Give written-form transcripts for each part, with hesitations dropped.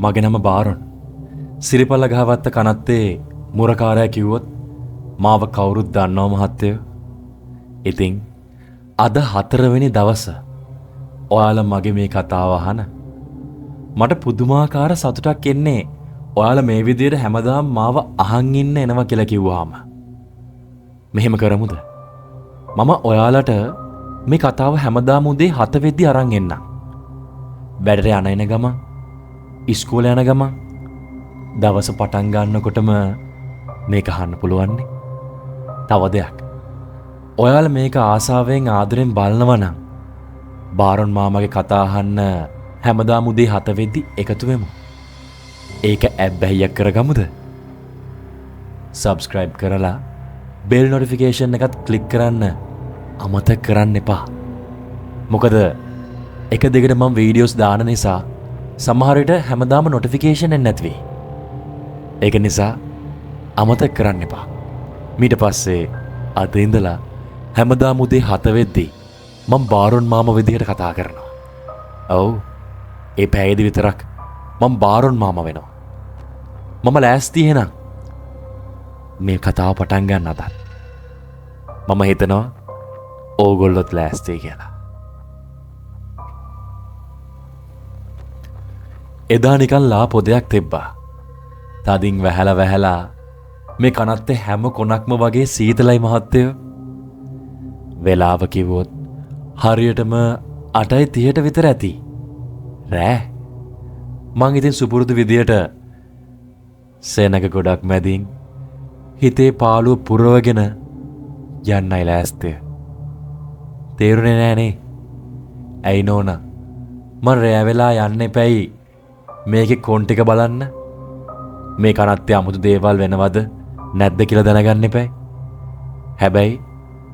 මගේ නම බාරොන්. සිරිපල්ල ගහවත්ත කනත්තේ මුරකාරයා කිව්වොත් මාව කවුරුත් දන්නව මහත්තයෝ. ඉතින් අද 4 වෙනි දවස ඔයාලා මගේ මේ කතාව අහන. මට පුදුමාකාර සතුටක් එන්නේ ඔයාලා මේ විදියට හැමදාම මාව අහන් ඉන්න එනවා කියලා කිව්වහම. මෙහෙම කරමුද? මම ඔයාලට මේ කතාව හැමදාම උදේ 7 වෙද්දි අරන් එන්නම්. වැඩට යන එන ගමන්, ඉස්කෝලේ යන ගමන්, දවස පටන් ගන්නකොටම මේක අහන්න පුළුවන් නේ. තව දෙයක්. ඔයාලා මේක ආසාවෙන් ආදරෙන් බලනවා නම් බාරොන් මාමගේ කතා අහන්න හැමදාම උදේ 7 වෙද්දි එකතු වෙමු. ඒක ඇබ්බැහියක් කරගමුද? subscribe කරලා bell notification එකත් click කරන්න අමතක කරන්න එපා. මොකද එක දිගට මම වීඩියෝස් දාන නිසා සමහර විට හැමදාම notification එන්නේ නැති වෙයි. ඒක නිසා අමතක කරන්න එපා. ඊට පස්සේ අද ඉඳලා හැමදාම උදේ 7 වෙද්දි මම බාරොන් මාමා විදිහට කතා කරනවා. ඔව්. ඒ පැයේදී විතරක් මම බාරොන් මාමා වෙනවා. මම ලෑස්ති එහෙනම් මේ කතාව පටන් ගන්න අදත්. මම හිතනවා ඕගොල්ලොත් ලෑස්ති කියලා. එදා නිකන් ලා පොදයක් තිබ්බා. තදින් වැහැලා මේ කනත්තේ හැම කොනක්ම වගේ සීතලයි මහත්තයෝ. වෙලාව කිව්වොත් හරියටම 8:30ට විතර ඇති. රෑ. මං ඉතින් සුපුරුදු විදියට සෙනග ගොඩක් මැදින් හිතේ පාළුව පුරවගෙන යන්නයි ලෑස්තිය. තේරුනේ නෑනේ. ඇයි නෝනා? මං රෑ වෙලා යන්න එපැයි මේකේ කොන් ටික බලන්න. මේ කනත්තේ 아무තු දේවල් වෙනවද නැද්ද කියලා දැනගන්න එපැයි. හැබැයි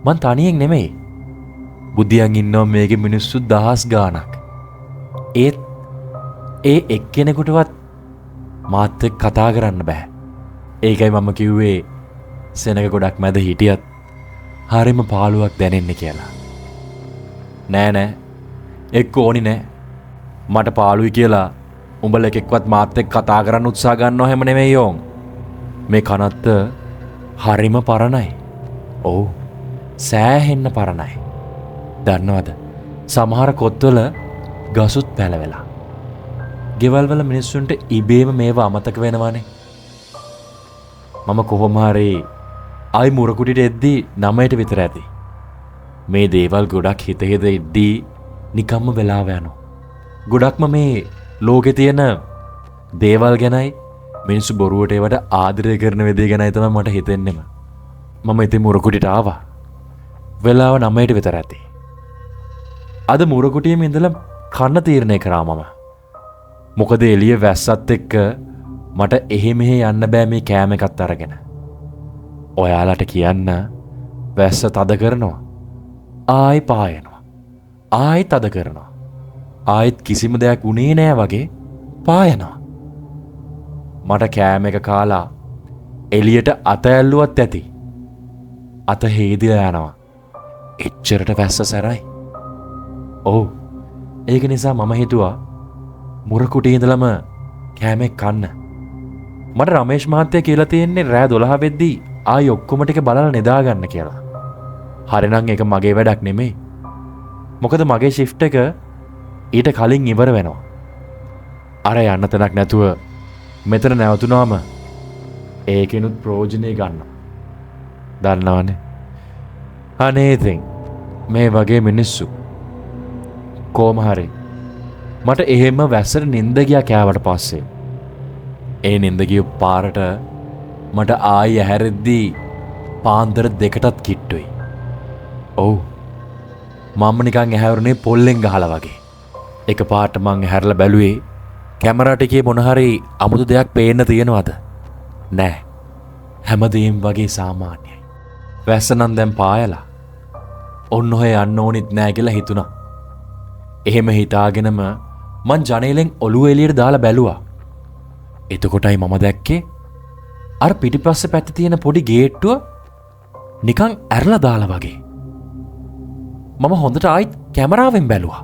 මං තනියෙන් නෙමෙයි. බුද්ධියන් ඉන්නවා මේකේ මිනිස්සු 1000 ගාණක්. ඒත් ඒ එක්කෙනෙකුටවත් මාත් එක්ක කතා කරන්න බෑ. ඒකයි මම කිව්වේ සෙනග ගොඩක් මැද හිටියත් හරිම පාළුවක් දැනෙන්නේ කියලා. නෑ එක්ක ඕනි නෑ. මට පාළුයි කියලා උඹලා එකෙක්වත් මාත් එක්ක කතා කරන්න උත්සාහ ගන්නව හැම නෙමෙයි යෝන්. මේ කනත්ත හරිම පරණයි. ඔව්. සෑහෙන්න පරණයි. දන්නවද? සමහර කොත්වල ගසුත් පැලවෙලා. ගෙවල් වල මිනිස්සුන්ට ඉබේම මේවා අමතක වෙනවානේ. මම කොහොම හරි ආයි මුරකුටිට එද්දී 9ට විතර ඇති. මේ දේවල් ගොඩක් හිත ඉද්දී නිකම්ම වෙලාව යනවා. ගොඩක්ම මේ ලෝකේ තියෙන දේවල් ගැනයි මිනිස්සු බොරුවට ඒවට ආදරය කරන විදිය ගැනයි තමයි මට හිතෙන්නෙම. මම ඉතින් මුරකුටිට ආවා. වෙලාව 9ට විතර ඇති. අද මුරකුටියේම ඉඳලා කන්න තීරණය කරා මම. මොකද එළිය වැස්සත් එක්ක මට එහෙ මෙහෙ යන්න බෑ මේ කෑම එකත් අරගෙන. ඔයාලට කියන්න වැස්ස තද කරනවා. ආයි පායනවා. ආයි තද කරනවා. ආයිත් කිසිම දෙයක් උනේ නෑ වගේ පායනවා. මට කෑම එක කාලා එළියට අත ඇල්ලුවත් ඇති. අත හේදිලා යනවා. එච්චරට වැස්ස සැරයි. ඔව්. ඒක නිසා මම හිතුවා මුරකුටියේ ඉඳලම කෑමක් කන්න. මට රමේෂ් මහත්තයා කියලා තියෙන්නේ රෑ 12 වෙද්දී ආයි ඔක්කොම ටික බලලා නිදා ගන්න කියලා. හරිනම් ඒක මගේ වැඩක් නෙමෙයි. මොකද මගේ shift එක ඊට කලින් ඉවර වෙනවා. අර යන්න තැනක් නැතුව මෙතන නැවතුනාම ඒකිනුත් ප්‍රයෝජනෙ ගන්නවා. දන්නවනේ. අනේ ඉතින් මේ වගේ මිනිස්සු කොහොම හරි මට එහෙම වැස්සට නිින්ද ගියා කෑවට පස්සේ. ඒ නිින්ද ගිය පාරට මට ආයි ඇහැරෙද්දී පාන්දර 2ටත් කිට්ටුයි. ඔව්. මම නිකන් ඇහැරුනේ පොල්ලෙන් ගහලා වගේ. එකපාරට මං ඇහැරලා බැලුවේ කැමරා ටිකේ මොන හරි අමුතු දෙයක් පේන්න තියෙනවද? නෑ. හැමදේම වගේ සාමාන්‍යයි. වැස්ස නම් දැන් පායලා. ඔන්න ඔය යන්න ඕනිත් නෑ කියලා හිතුණා. එහෙම හිතාගෙනම මං ජනේලෙන් ඔළුව එළියට දාලා බැලුවා. එතකොටයි මම දැක්කේ අර පිටිපස්සේ පැත්තේ තියෙන පොඩි ගේට්ටුව නිකන් ඇරලා දාලා වගේ. මම හොඳට ආයිත් කැමරාවෙන් බැලුවා.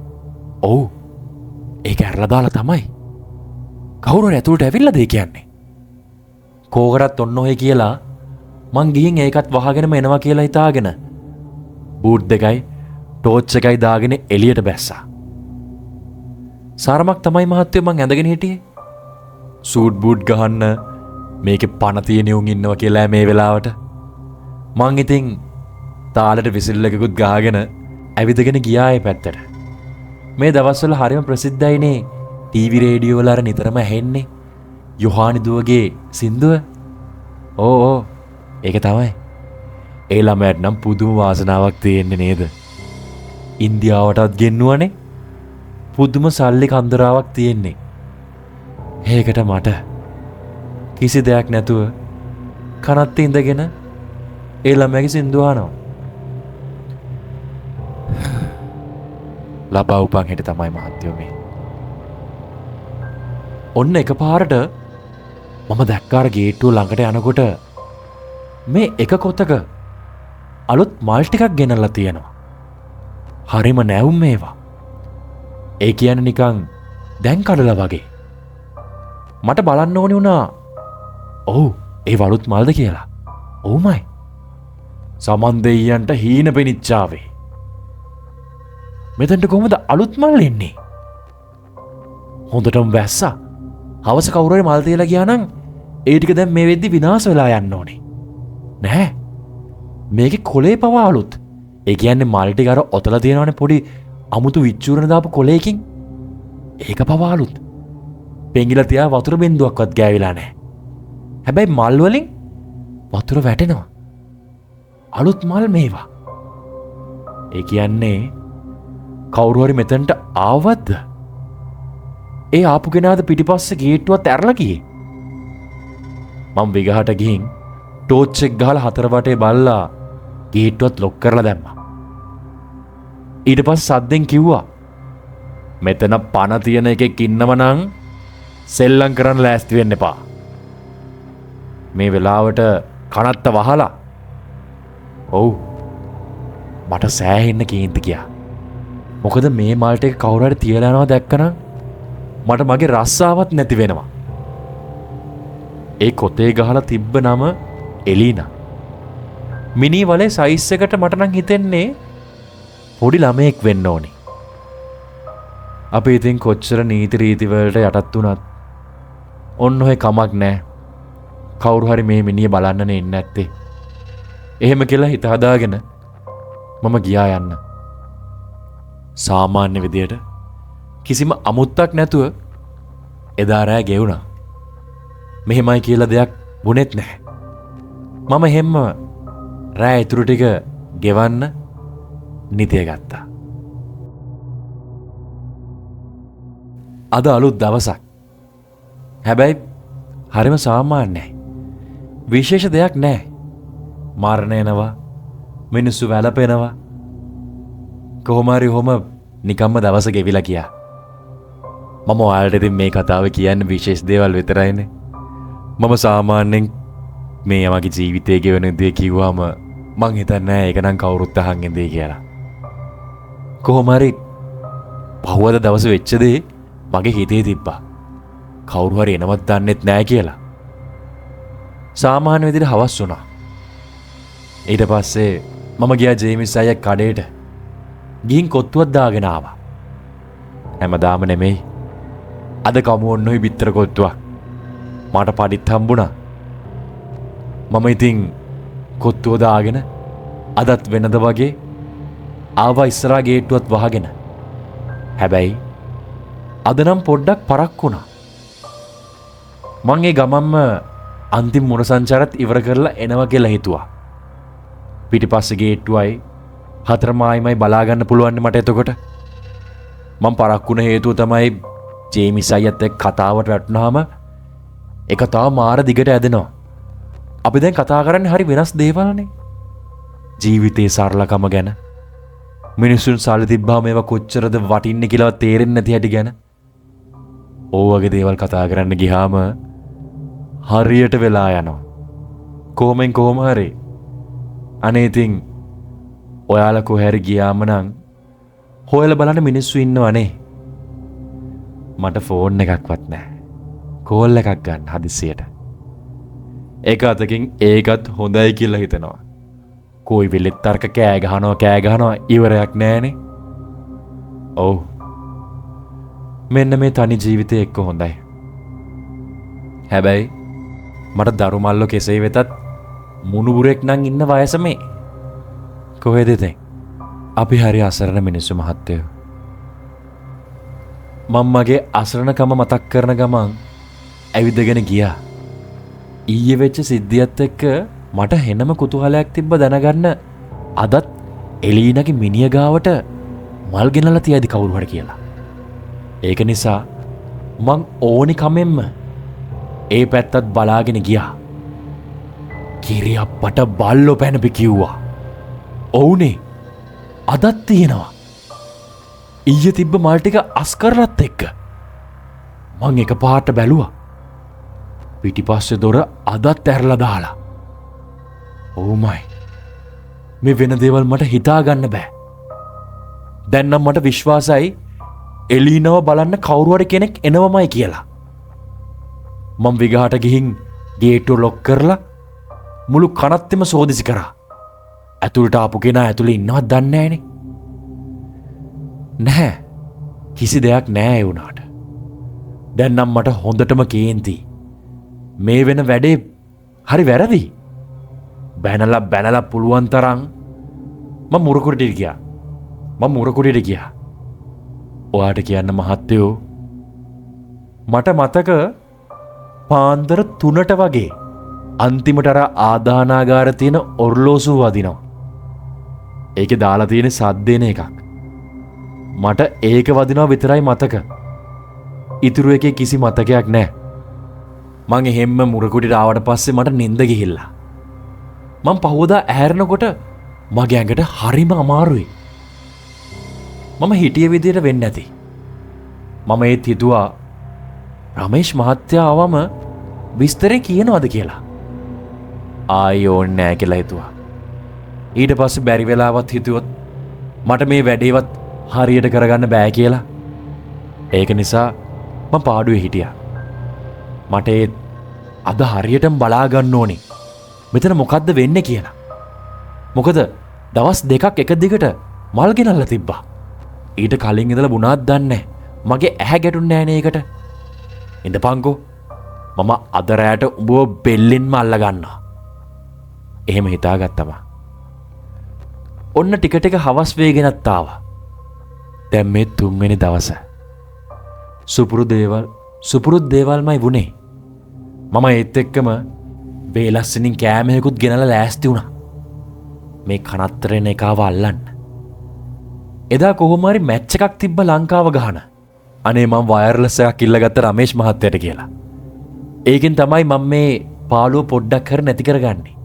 ඔව්. ඒක ඇරලා දාලා තමයි. කවුරු හරි ඇතුළට ඇවිල්ලාද ඒ කියන්නේ? කෝකටත් ඔන්න ඔය කියලා මං ගිහින් ඒකත් වහගෙනම එනවා කියලා හිතාගෙන බූට් දෙකයි ටෝච් එකයි දාගෙන එළියට බැස්සා. සාරමක් තමයි මහත්තයෝ මං ඇඳගෙන හිටියේ. සූට් බූට් ගහන්න මේකේ පණ තියෙන උන් ඉන්නවා කියලා මේ වෙලාවට මං ඉතින් තාලෙට විසිල් එකකුත් ගහගෙන ඇවිදගෙන ගියා ඒ පැත්තට. මේ දවස්වල හරිම ප්‍රසිද්ධයිනේ ටීවී රේඩියෝ වල අර නිතරම ඇහෙන්නේ යොහානි දුවගේ සින්දුව. ඕ ඒක තමයි. ඒ ළමයට නම් පුදුම වාසනාවක් තියෙන්නේ නේද? ඉන්දියාවටත් ගෙන්නුවනේ. පුදුම සල්ලි කන්දරාවක් තියෙන්නේ. ඒකට මට කිසි දෙයක් නැතුව කනත් ඉඳගෙන ඒ ළමයාගේ සින්දුව අහනවා. ලබා උපන් හෙට තමයි මහත්තයෝ මේ. ඔන්න එකපාරට මම දැක්කාර ගේට්ටුව ළඟට යනකොට මේ එක කොතක අලුත් මල් ටිකක් ගෙනල්ලා තියෙනවා. හරිම නැවුම් මේවා. ඒ කියන්නේ නිකන් දැන් කඩලා වගේ. මට බලන්න ඕනි වුණා. ඔව් ඒ වලුත් මල්ද කියලා. ඔව්මයි. සමන් දෙයියන්ට හීන පෙනිච්චාවේ. මෙතනට කොහමද අලුත් මල් එන්නේ? හොඳටම වැස්සා. හවස කවුරු හරි මල් තියලා ගියා නම් ඒ ටික දැන් මේ වෙද්දි විනාශ වෙලා යන්න ඕනේ. නෑ. මේකේ කොලේ පවා අලුත්. ඒ කියන්නේ මල් ටික අර ඔතලා තියෙනවනේ පොඩි අමුතු විච්චූරණ දාපු කොලේකින්. ඒක පවා අලුත්. පෙඟිලා තියා වතුර බින්දුවක්වත් ගෑවිලා නෑ. හැබැයි මල් වලින් වතුර වැටෙනවා. අලුත් මල් මේවා. ඒ කියන්නේ කවුරු හරි මෙතනට ආවද? ඒ ආපු කෙනාද පිටිපස්සේ ගේට්ටුවත් ඇරලා ගියේ? මම විගහට ගිහින් ටෝච් එක ගහලා හතර වටේ බල්ලා ගේට්ටුවත් ලොක් කරලා දැම්මා. ඊට පස්සේ සද්දෙන් කිව්වා මෙතන පණ තියෙන එකෙක් ඉන්නව නම් සෙල්ලම් කරන්න ලෑස්ති වෙන්න එපා. මේ වෙලාවට කනත්ත වහලා. ඔව් මට සෑහෙන්න කේන්ති ගියා. මොකද මේ මල් ටික කවුරු හරි තියලා යනවා දැක්කනම් මට මගේ රස්සාවත් නැති වෙනවා. ඒ කොතේ ගහලා තිබ්බ නම එලීනා. මිනි වලේ සයිස් එකට මට නම් හිතෙන්නේ පොඩි ළමයෙක් වෙන්න ඕනි. අපි ඉතින් කොච්චර නීති රීති වලට යටත් වුණත් ඔන්න ඔය කමක් නැහැ. කවුරු හරි මේ මිනිහ බලන්නනේ ඉන්නේ නැත්තේ. එහෙම කියලා හිත හදාගෙන මම ගියා යන්න. සාමාන්‍ය විදියට කිසිම අමුත්තක් නැතුව එදා රෑ ගෙවුණා. මෙහෙමයි කියලා දෙයක් වුණෙත් නැහැ. මම හැම රෑ ඉතුරු ටික ගෙවන්න නිතිය ගත්තා. අද අලුත් දවසක්. හැබැයි හරිම සාමාන්‍යයි. විශේෂ දෙයක් නැහැ. මරණ එනවා. මිනිස්සු වැළපෙනවා. කොහොම හරි ඔහොම නිකම්ම දවස ගෙවිලා ගියා. මම ඔයාලට ඉතින් මේ කතාව කියන්නේ විශේෂ දේවල් විතරයිනේ. මම සාමාන්‍යයෙන් මේ මගේ ජීවිතයේ ගෙවන දේ කිව්වම මං හිතන්නේ ඒක නම් කවුරුත් අහන් ඉඳී කියලා. කොහොම හරි පහුවද දවස් වෙච්ච දේ මගේ හිතේ තිබ්බා. කවුරු හරි එනවත් දන්නෙත් නැහැ කියලා. සාමාන්‍ය විදිහට හවස් වුණා. ඊට පස්සේ මම ගියා ජේමිස් අයියා කඩේට. ගිහින් කොත්තුවක් දාගෙන ආවා. හැමදාම නෙමෙයි. අද කමු ඔන්නෝයි බිත්තර කොත්තුවක්. මට පඩිත් හම්බුණා. මම ඉතින් කොත්තුව දාගෙන අදත් වෙනද වගේ ආවා ඉස්සරහා ගේට්ටුවත් වහගෙන. හැබැයි අද නම් පොඩ්ඩක් පරක් වුණා. මං ඒ ගමම්ම අන්තිම මොන සංචාරත් ඉවර කරලා එනවා කියලා හිතුවා. පිටිපස්සේ ගේට්ටුවයි හතරමායිමයි බලා ගන්න පුළුවන් මට එතකොට. මම පරක් වුණ හේතුව තමයි ජේමිස් අයියත් එක්ක කතාවට වැටුනහම ඒක තාම මාර දිගට ඇදෙනවා. අපි දැන් කතා කරන්නේ හරි වෙනස් දේවල්නේ. ජීවිතේ සරලකම ගැන. මිනිසුන් සල්ලි තිබ්බාම ඒවා කොච්චරද වටින්නේ කියලාවත් තේරෙන්නේ නැති හැටි ගැන. ඕවගේ දේවල් කතා කරන්න ගියාම හරියට වෙලා යනවා. කොහොම හරි. අනේ ඉතින් ඔයාලා කොහේ හරි ගියාම නම් හොයලා බලන්න මිනිස්සු ඉන්නවනේ. මට ෆෝන් එකක්වත් නැහැ. කෝල් එකක් ගන්න හදිසියට. ඒක අතකින් ඒකත් හොඳයි කියලා හිතනවා. කොයි වෙලෙත් තර්ක කෑ ගහනවා ඉවරයක් නෑනේ. ඔව්. මෙන්න මේ තනි ජීවිතය එක්ක හොඳයි. හැබැයි මට දරුමල්ලෝ කෙසේ වෙතත් මුණුබුරෙක් නම් ඉන්න වයස මේ. කොහෙද දැන්? අපි හරි අසරණ මිනිස්සු මහත්තයෝ. මම මගේ අසරණකම මතක් කරන ගමන් ඇවිදගෙන ගියා. ඊයේ වෙච්ච සිද්ධියත් එක්ක මට හෙනම කුතුහලයක් තිබ්බ දැනගන්න අදත් එලීනගේ මිනිය ගාවට මල් ගෙනලා තියයිද කවුරු හරි කියලා. ඒක නිසා මං ඕනි කමෙන්ම ඒ පැත්තත් බලාගෙන ගියා. කිරියප්පට බල්ලෝ පැනපි කිව්වා. ඔවුනේ අදත් තියෙනවා. ඊයේ තිබ්බ මල් ටික අස් කරලත් එක්ක මං එකපාරට බැලුවා. පිටිපස්සේ දොර අදත් ඇරලා දාලා. ඕමයි. මේ වෙන දේවල් මට හිතා ගන්න බෑ. දැන් නම් මට විශ්වාසයි එලීනව බලන්න කවුරු හරි කෙනෙක් එනවමයි කියලා. මම විගහට ගිහින් ගේට්ටුව ලොක් කරලා මුළු කනත්තෙම සෝදිසි කරා. ඇතුළට ආපු කෙනා ඇතුළේ ඉන්නවත් දන්නේ නැහනේ. නැහැ. කිසි දෙයක් නැහැ ඒ වුණාට. දැන් නම් මට හොඳටම කේන්ති. මේ වෙන වැඩේ හරි වැරදි. බැනලා පුළුවන් තරම් මම මුරකුඩට ගියා. ඔයාට කියන්න මහත්තයෝ මට මතක පාන්දර 3ට වගේ අන්තිමට අර ආදානාගාර තියෙන ඔර්ලෝසුව වදිනවා. ඒකේ දාලා තියෙන සද්දේන එකක්. මට ඒක වදිනවා විතරයි මතක. ඉතුරු එකේ කිසි මතකයක් නැහැ. මං එහෙම්ම මුරකුඩට ආවට පස්සේ මට නිින්ද ගිහිල්ලා. මං පහුවදා ඇහැරෙනකොට මගේ ඇඟට හරිම අමාරුයි. මම හිටිය විදියට වෙන්නේ නැති. මම ඒත් හිතුවා රමේෂ් මහත්තයා ආවම විස්තරේ කියනවද කියලා. ආයි ඕනේ නැහැ කියලා හිතුවා. ඊට පස්සේ බැරි වෙලාවත් හිතුවොත් මට මේ වැඩේවත් හරියට කරගන්න බෑ කියලා. ඒක නිසා මම පාඩුවේ හිටියා. මට අද හරියටම බලා ගන්න ඕනේ මෙතන මොකද්ද වෙන්නේ කියලා. මොකද දවස් 2ක් එක දිගට මල් ගෙනල්ලා තිබ්බා. ඊට කලින් ඉඳලා වුණාත් දන්නේ මගේ ඇහැ ගැටුන්නේ නැහැ නේ ඒකට. ඉඳපන්කෝ මම අද රැයට උඹව බෙල්ලෙන්ම අල්ල ගන්නවා. එහෙම හිතාගත්තම ඔන්න ටික ටික හවස් වේගෙනත් ආවා. දැන් මේ 3 වෙනි දවස. සුපුරුදු දේවල්මයි වුණේ. මම ඒත් එක්කම වේලස්සනින් කෑමයකුත් ගෙනලා ලෑස්ති වුණා. මේ කනත්තරේන එකව අල්ලන්න. එදා කොහොම හරි මැච් එකක් තිබ්බ ලංකාව ගහන. අනේ මම වයර්ලස් එකක් ඉල්ලගත්ත රමේෂ් මහත්තයට කියලා. ඒකෙන් තමයි මම මේ පාළුව පොඩ්ඩක් කර නැති කරගන්නේ.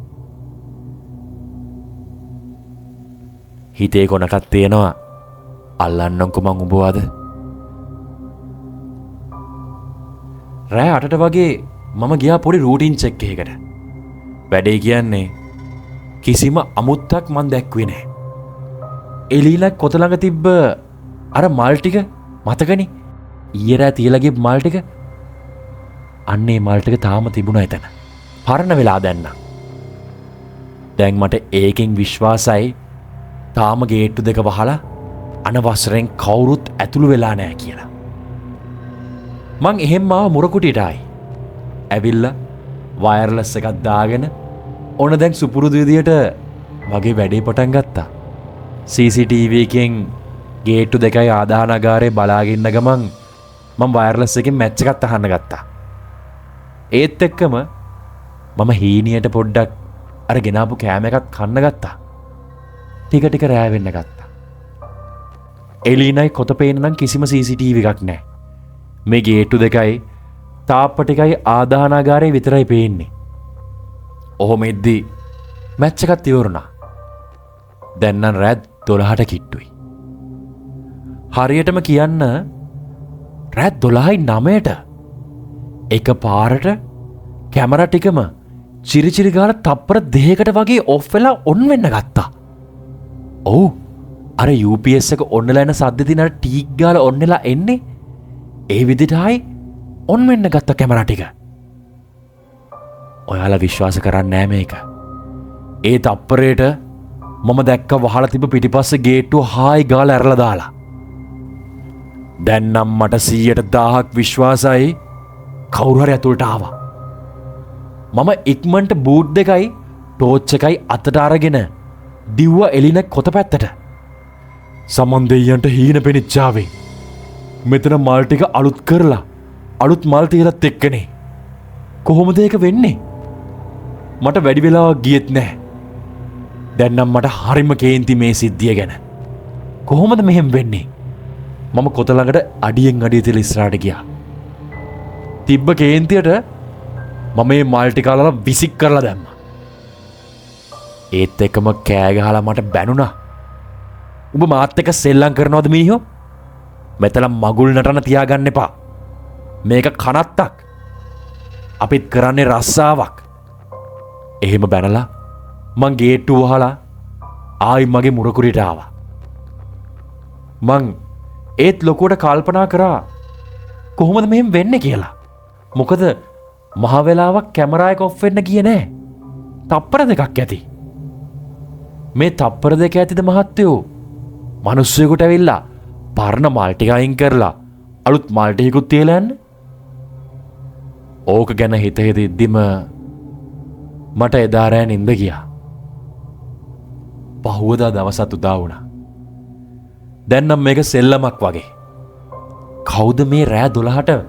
හිතේ කොනකක් තියෙනවා අල්ලන්නම්කො මං උඹවද. රෑ 8ට වගේ මම ගියා පොඩි රූටින් චෙක් එකකට. වැඩේ කියන්නේ කිසිම අමුත්තක් මන් දැක්ුවේ නැහැ. එලීලක් කොත ළඟ තිබ්බ අර මල් ටික මතකනේ? ඊයේ රෑ තියලා ගිය මල් ටික. අන්නේ මල් ටික තාම තිබුණා එතන. පරණ වෙලා දැන්න. දැන් මට ඒකෙන් විශ්වාසයි තාම ගේට්ටු දෙක වහලා අනවසරෙන් කවුරුත් ඇතුළු වෙලා නැහැ කියලා. මං එහෙම ආව මුරකුටියට ආයි. ඇවිල්ලා වයර්ලස් එකක් දාගෙන ඕන දැන් සුපුරුදු විදියට වගේ වැඩේ පටන් ගත්තා. CCTV එකෙන් ගේට්ටු දෙකයි ආදාහනාගාරේ බලාගෙන ඉන්න ගමන් මම වයර්ලස් එකෙන් මැච් එකක් අහන්න ගත්තා. ඒත් එක්කම මම හීනියට පොඩ්ඩක් අර ගෙනාපු කෑම එකක් කන්න ගත්තා. ටික ටික රෑ වෙන්න ගත්තා. එලීනයි කොත පේන නම් කිසිම CCTV එකක් නැහැ. මේ ගේට්ටු දෙකයි තාප්ප ටිකයි ආදාහනාගාරේ විතරයි පේන්නේ. ඔහොම එද්දී මැච් එකත් ඉවරුණා. දැන් නම් රෑ 12ට කිට්ටුයි. හරියටම කියන්න රෑ 12:09ට එක පාරට කැමරා ටිකම චිරිචිරි ගාලා තප්පර 2කට වගේ ඔෆ් වෙලා ඔන් වෙන්න ගත්තා. ඔව් අර UPS එක ඔන්නලා එන සද්ද දින අර ටීක් ගාලා ඔන් වෙලා එන්නේ. ඒ විදිහට ආයි ඔන් වෙන්න ගත්ත කැමරා ටික. ඔයාලා විශ්වාස කරන්නේ නෑ මේක. ඒ තප්පරේට මම දැක්ක වහලා තිබ්බ පිටිපස්සේ ගේට්ටුව හායි ගාලා ඇරලා දාලා. දැන් නම් මට 100,000ක් විශ්වාසයි කවුරු හරි ඇතුළට ආවා. මම ඉක්මනට බූට් දෙකයි ටෝච් එකයි අතට අරගෙන දිව්ව එලින කොත පැත්තට. සමන් දෙයියන්ට හීන පෙනිච්චාවේ. මෙතන මල් ටික අලුත් කරලා අලුත් මල් තියලත් එක්කනේ. කොහොමද ඒක වෙන්නේ? මට වැඩි වෙලාවක් ගියෙත් නැහැ. දැන් නම් මට හරිම කේන්ති මේ සිද්ධිය ගැන. කොහොමද මෙහෙම වෙන්නේ? මම කොත ළඟට අඩියෙන් අඩිය තියලා ඉස්සරහට ගියා. තිබ්බ කේන්තියට මම මේ මල් ටික අලලා විසික් කරලා දැම්මා. ඒත් එකම කෑ ගහලා මට බැනුණා. උඹ මාත් එක්ක සෙල්ලම් කරනවද මීහෝ? මෙතන මගුල් නටන තියාගන්න එපා. මේක කනත්තක්. අපිත් කරන්නේ රස්සාවක්. එහෙම බැනලා මං ගේට්ටුව වහලා ආයි මගේ මුරකුරියට ආවා. මං ඒත් ලොකුවට කල්පනා කරා කොහොමද මෙහෙම වෙන්නේ කියලා. මොකද මහ වෙලාවක් කැමරා එක ඔෆ් වෙන්න ගියේ නෑ. තප්පර දෙකක් ඇති. මේ තප්පර දෙක ඇතිද මහත්තයෝ? මිනිස්සුෙකුට ඇවිල්ලා පරණ මල් ටික අයින් කරලා අලුත් මල් ටිකකුත් තියලා යන්න. ඕක ගැන හිත හිතෙද්දිම මට එදා රෑ නිින්ද ගියා. පහුවදා දවසත් උදා වුණා. දැන් නම් මේක සෙල්ලමක් වගේ. කවුද මේ රෑ 12ට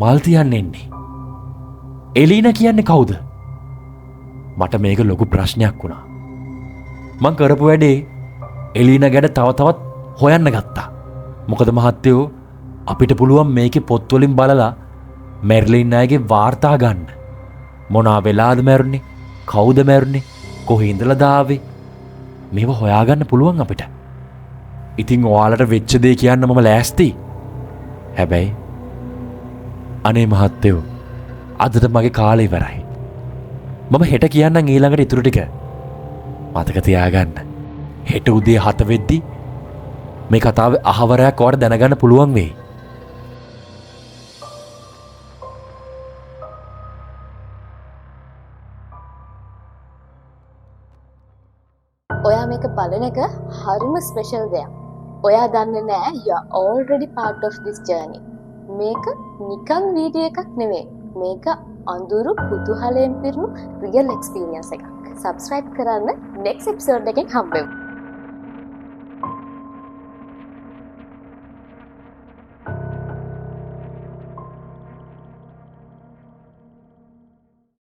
මල් තියන්න එන්නේ? එලීනා කියන්නේ කවුද? මට මේක ලොකු ප්‍රශ්නයක් වුණා. මං කරපු වැඩේ එලීනා ගැන තව තවත් හොයන්න ගත්තා. මොකද මහත්තයෝ අපිට පුළුවන් මේකේ පොත්වලින් බලලා මැරිලින් අයගේ වාර්තා ගන්න. මොනවා වෙලාද මැරුණේ? කවුද මැරුණේ? කොහේ ඉඳලාද ආවේ? මේව හොයාගන්න පුළුවන් අපිට. ඉතින් ඔයාලට වෙච්ච දේ කියන්න මම ලෑස්ති. හැබැයි අනේ මහත්තයෝ අදට මගේ කාලය ඉවරයි. මම හෙට කියන්නම් ඊළඟට ඉතුරු ටික. මතක තියාගන්න. හෙට උදේ 7 වෙද්දි මේ කතාවේ අහවරයක් ඔයාලට දැනගන්න පුළුවන් වෙයි. ඔයා මේක බලන එක හරිම ස්පෙෂල් දෙයක්. ඔයා දන්නේ නැහැ you are already part of this journey. මේක නිකන් වීඩියෝ එකක් නෙවෙයි. මේක අඳුරු කුතුහලයෙන් පිරුණු real experience එකක්. subscribe කරන්න next episode එකෙන් හම්බෙමු.